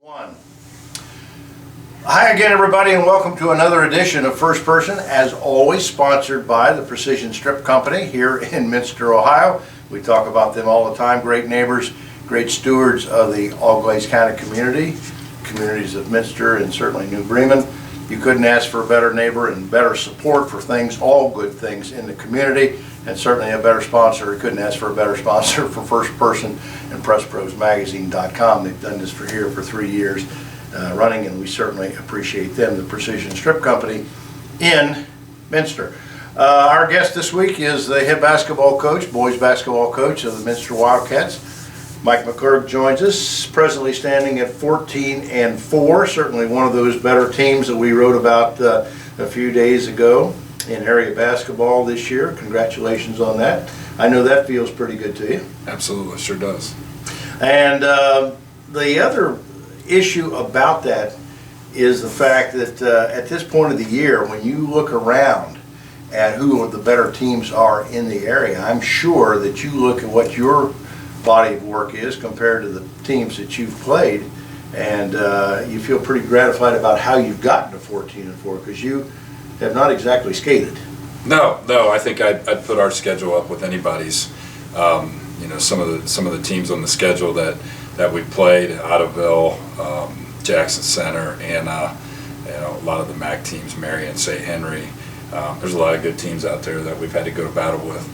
One. Hi again, everybody, and welcome to another edition of First Person, as always sponsored by the Precision Strip Company here in Minster, Ohio. We talk about them all the time. Great neighbors, great stewards of the All-Glaze County communities of Minster and certainly New Bremen. You couldn't ask for a better neighbor and better support for things, all good things in the community, and certainly a better sponsor. You couldn't ask for a better sponsor for First Person and PressProsMagazine.com. They've done this for 3 years running, and we certainly appreciate them, the Precision Strip Company in Minster. Our guest this week is the head basketball coach, boys basketball coach of the Minster Wildcats. Mike Mcclurg joins us, presently standing at 14-4, certainly one of those better teams that we wrote about a few days ago in area basketball this year. Congratulations on that. I know that feels pretty good to you. Absolutely, sure does. And the other issue about that is the fact that at this point of the year, when you look around at who the better teams are in the area, I'm sure that you look at what your body of work is compared to the teams that you've played, and you feel pretty gratified about how you've gotten to 14-4, because you have not exactly skated. No, I think I'd put our schedule up with anybody's. Some of the teams on the schedule that we played, Ottoville, Jackson Center, and a lot of the MAC teams, Marion, St. Henry. There's a lot of good teams out there that we've had to go to battle with.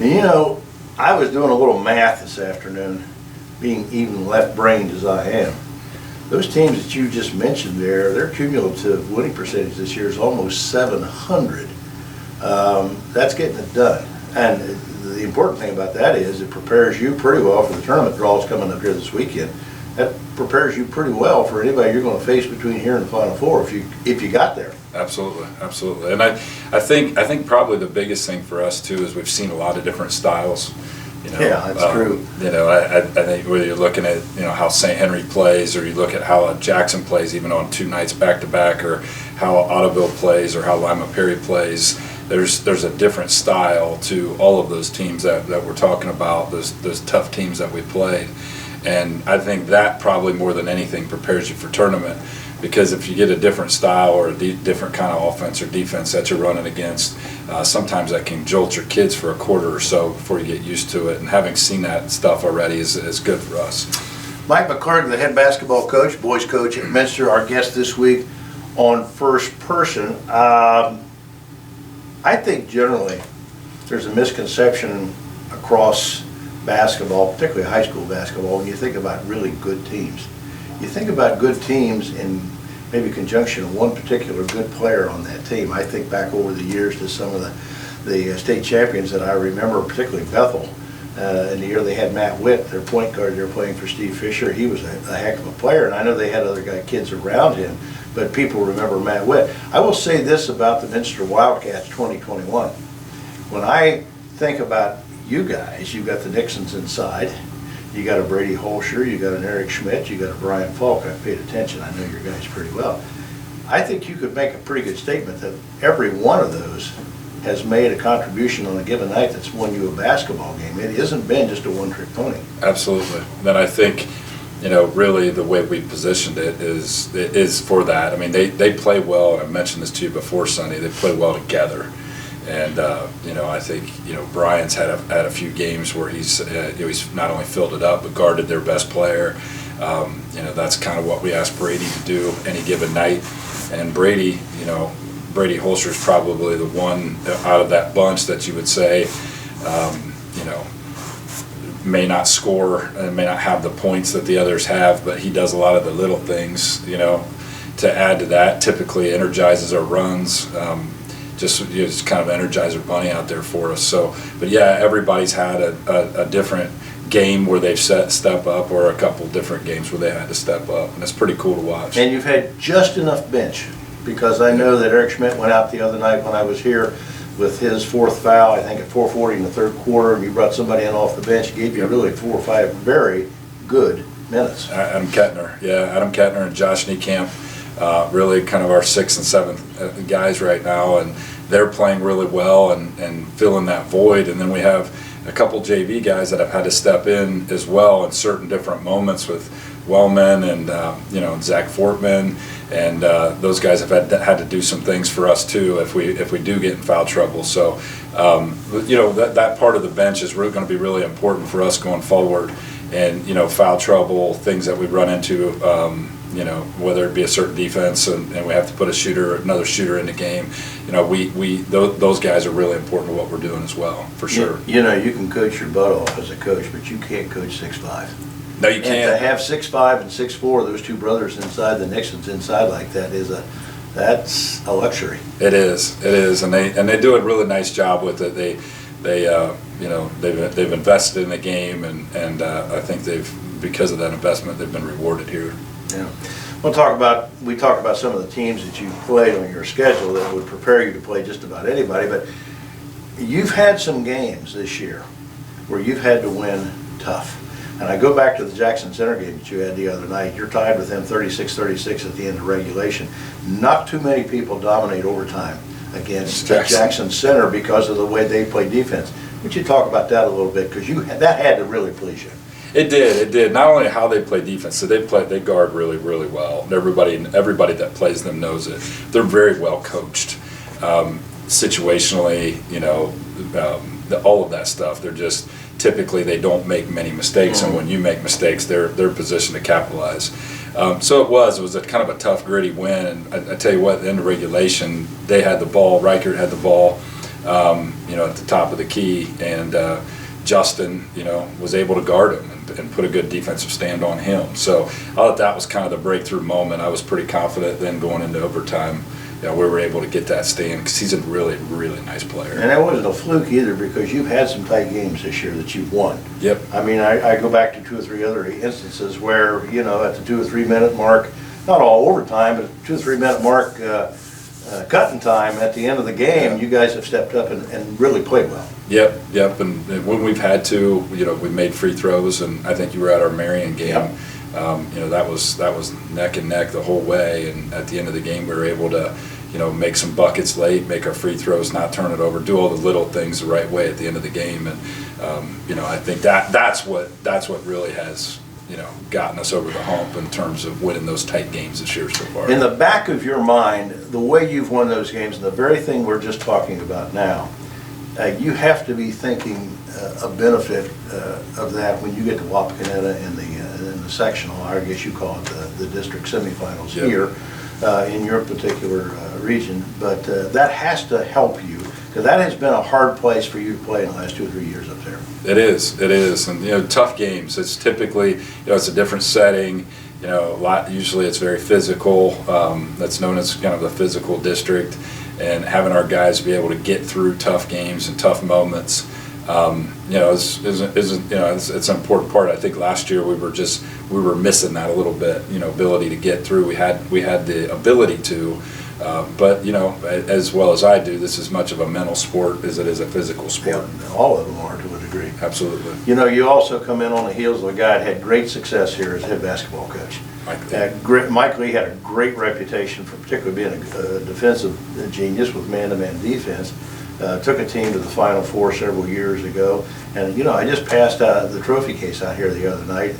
And I was doing a little math this afternoon, being even left-brained as I am. Those teams that you just mentioned there, their cumulative winning percentage this year is almost 700. That's getting it done. And the important thing about that is it prepares you pretty well for the tournament draws coming up here this weekend. That prepares you pretty well for anybody you're going to face between here and the Final Four if you got there. Absolutely. And I think probably the biggest thing for us too is we've seen a lot of different styles. Yeah, that's true. I think whether you're looking at how St. Henry plays, or you look at how Jackson plays even on 2 nights back to back, or how Ottoville plays, or how Lima Perry plays, there's a different style to all of those teams that we're talking about, those tough teams that we played. And I think that probably more than anything prepares you for tournament, because if you get a different style or a different kind of offense or defense that you're running against, sometimes that can jolt your kids for a quarter or so before you get used to it. And having seen that stuff already is good for us. Mike Mcclurg, the head basketball coach, boys coach at Minster, our guest this week on First Person. I think generally there's a misconception across basketball, particularly high school basketball, when you think about really good teams. You think about good teams in maybe conjunction of one particular good player on that team. I think back over the years to some of the state champions that I remember, particularly Bethel. In the year they had Matt Witt, their point guard, they were playing for Steve Fisher. He was a heck of a player, and I know they had other kids around him, but people remember Matt Witt. I will say this about the Minster Wildcats 2021. When I think about you guys, you've got the Nixons inside. You got a Brady Holscher, you got an Eric Schmidt, you got a Brian Falk. I've paid attention, I know your guys pretty well. I think you could make a pretty good statement that every one of those has made a contribution on a given night that's won you a basketball game. It hasn't been just a one-trick pony. Absolutely. Then I think, really the way we positioned it is for that. I mean, they play well, and I mentioned this to you before, Sonny, they play well together. And I think Brian's had a few games where he's not only filled it up but guarded their best player. That's kind of what we ask Brady to do any given night. And Brady Holster's probably the one out of that bunch that you would say, may not score and may not have the points that the others have, but he does a lot of the little things, to add to that. Typically energizes our runs. Just kind of Energizer Bunny out there for us. So, but yeah, everybody's had a different game where they've step up, or a couple different games where they had to step up, and it's pretty cool to watch. And you've had just enough bench, because I know that Eric Schmidt went out the other night when I was here with his 4th foul, I think at 4:40 in the 3rd quarter, and you brought somebody in off the bench. He gave you really 4 or 5 very good minutes. Adam Kettner and Josh Niekamp. Really kind of our 6th and 7th guys right now, and they're playing really well and filling that void. And then we have a couple JV guys that have had to step in as well in certain different moments with Wellman and Zach Fortman, and those guys have had to do some things for us too if we do get in foul trouble. So that part of the bench is really going to be really important for us going forward. And foul trouble, things that we run into, whether it be a certain defense and we have to put another shooter in the game. Those guys are really important to what we're doing as well, for sure. You can coach your butt off as a coach, but you can't coach 6'5". No, you can't. And to have 6'5" and 6'4", those two brothers inside, the Nixons inside like that that's a luxury. It is, and they do a really nice job with it. They've invested in the game, and I think because of that investment, they've been rewarded here. Yeah. We talk about some of the teams that you've played on your schedule that would prepare you to play just about anybody, but you've had some games this year where you've had to win tough. And I go back to the Jackson Center game that you had the other night. You're tied with them 36-36 at the end of regulation. Not too many people dominate overtime against Jackson Center because of the way they play defense. Would you talk about that a little bit? Because that had to really please you. It did. Not only how they play defense, so they guard really, really well. Everybody that plays them knows it. They're very well coached. Situationally, all of that stuff. They're just typically they don't make many mistakes, and when you make mistakes, they're positioned to capitalize. So it was a kind of a tough, gritty win. And I tell you what, at the end of regulation, they had the ball. Reichert had the ball, at the top of the key, and Justin, was able to guard him and put a good defensive stand on him. So I thought that was kind of the breakthrough moment. I was pretty confident then going into overtime. We were able to get that stand because he's a really, really nice player. And that wasn't a fluke either, because you've had some tight games this year that you've won. Yep. I mean, I go back to 2 or 3 other instances where, at the 2 or 3 minute mark, not all overtime, but 2 or 3 minute mark, cutting time at the end of the game, you guys have stepped up and really played well. Yep. And when we've had to, we made free throws, and I think you were at our Marion game. Yep. That was neck and neck the whole way, and at the end of the game we were able to make some buckets late, make our free throws, not turn it over, do all the little things the right way at the end of the game. And I think that's what really has gotten us over the hump in terms of winning those tight games this year so far. In the back of your mind, the way you've won those games and the very thing we're just talking about now, you have to be thinking a benefit of that when you get to Wapakoneta in the sectional, I guess you call it the district semifinals. Yep. Here in your particular region. But that has to help you, because that has been a hard place for you to play in the last 2 or 3 years up there. It is, and tough games. It's typically it's a different setting. Usually it's very physical. That's known as kind of the physical district. And having our guys be able to get through tough games and tough moments, it's an important part. I think last year we were missing that a little bit. Ability to get through. We had the ability to, but as well as I do, this is much of a mental sport as it is a physical sport. Yeah, all of them are to a degree. Absolutely. You also come in on the heels of a guy that had great success here as head basketball coach. Mike Lee had a great reputation for particularly being a defensive genius with man-to-man defense. Took a team to the Final Four several years ago. And, I just passed the trophy case out here the other night.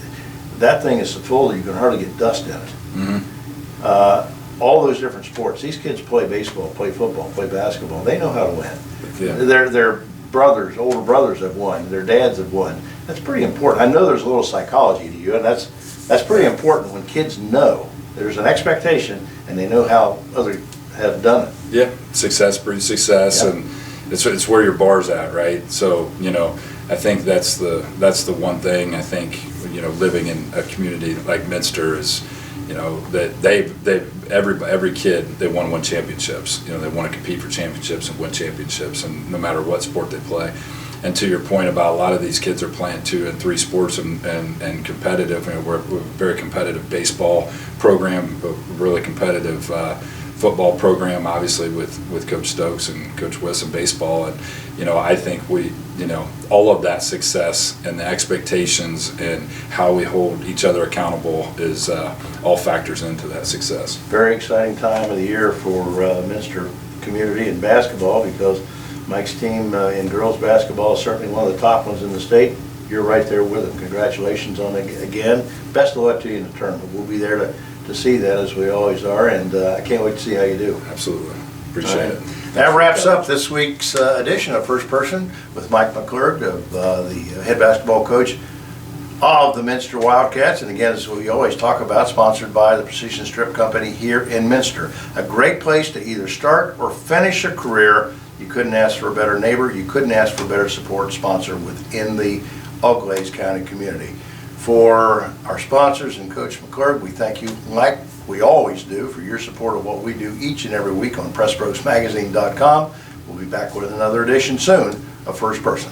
That thing is so full that you can hardly get dust in it. Mm-hmm. All those different sports. These kids play baseball, play football, play basketball. They know how to win. Yeah. Their older brothers have won. Their dads have won. That's pretty important. I know there's a little psychology to you, and that's pretty important when kids know there's an expectation and they know how others have done it. Yeah, success breeds success, yep. And it's where your bar's at, right? So I think that's the one thing. I think living in a community like Minster is that every kid, they want to win championships. They want to compete for championships and win championships, and no matter what sport they play. And to your point about a lot of these kids are playing 2 and 3 sports and competitive. We're a very competitive baseball program, but really competitive football program, obviously with Coach Stokes and Coach Wiss in baseball. And I think all of that success and the expectations and how we hold each other accountable is all factors into that success. Very exciting time of the year for Minster community in basketball, because Mike's team in girls basketball is certainly one of the top ones in the state. you're right there with them. Congratulations on it again. Best of luck to you in the tournament. We'll be there to see that, as we always are, and I can't wait to see how you do. Absolutely. Appreciate it. That wraps up this week's edition of First Person with Mike Mcclurg, of the head basketball coach of the Minster Wildcats. And again, as we always talk about, sponsored by the Precision Strip Company here in Minster. A great place to either start or finish a career. You couldn't ask for a better neighbor. You couldn't ask for a better support sponsor within the Auglaize County community. For our sponsors and Coach Mcclurg, we thank you, like we always do, for your support of what we do each and every week on PressBrokersMagazine.com. We'll be back with another edition soon of First Person.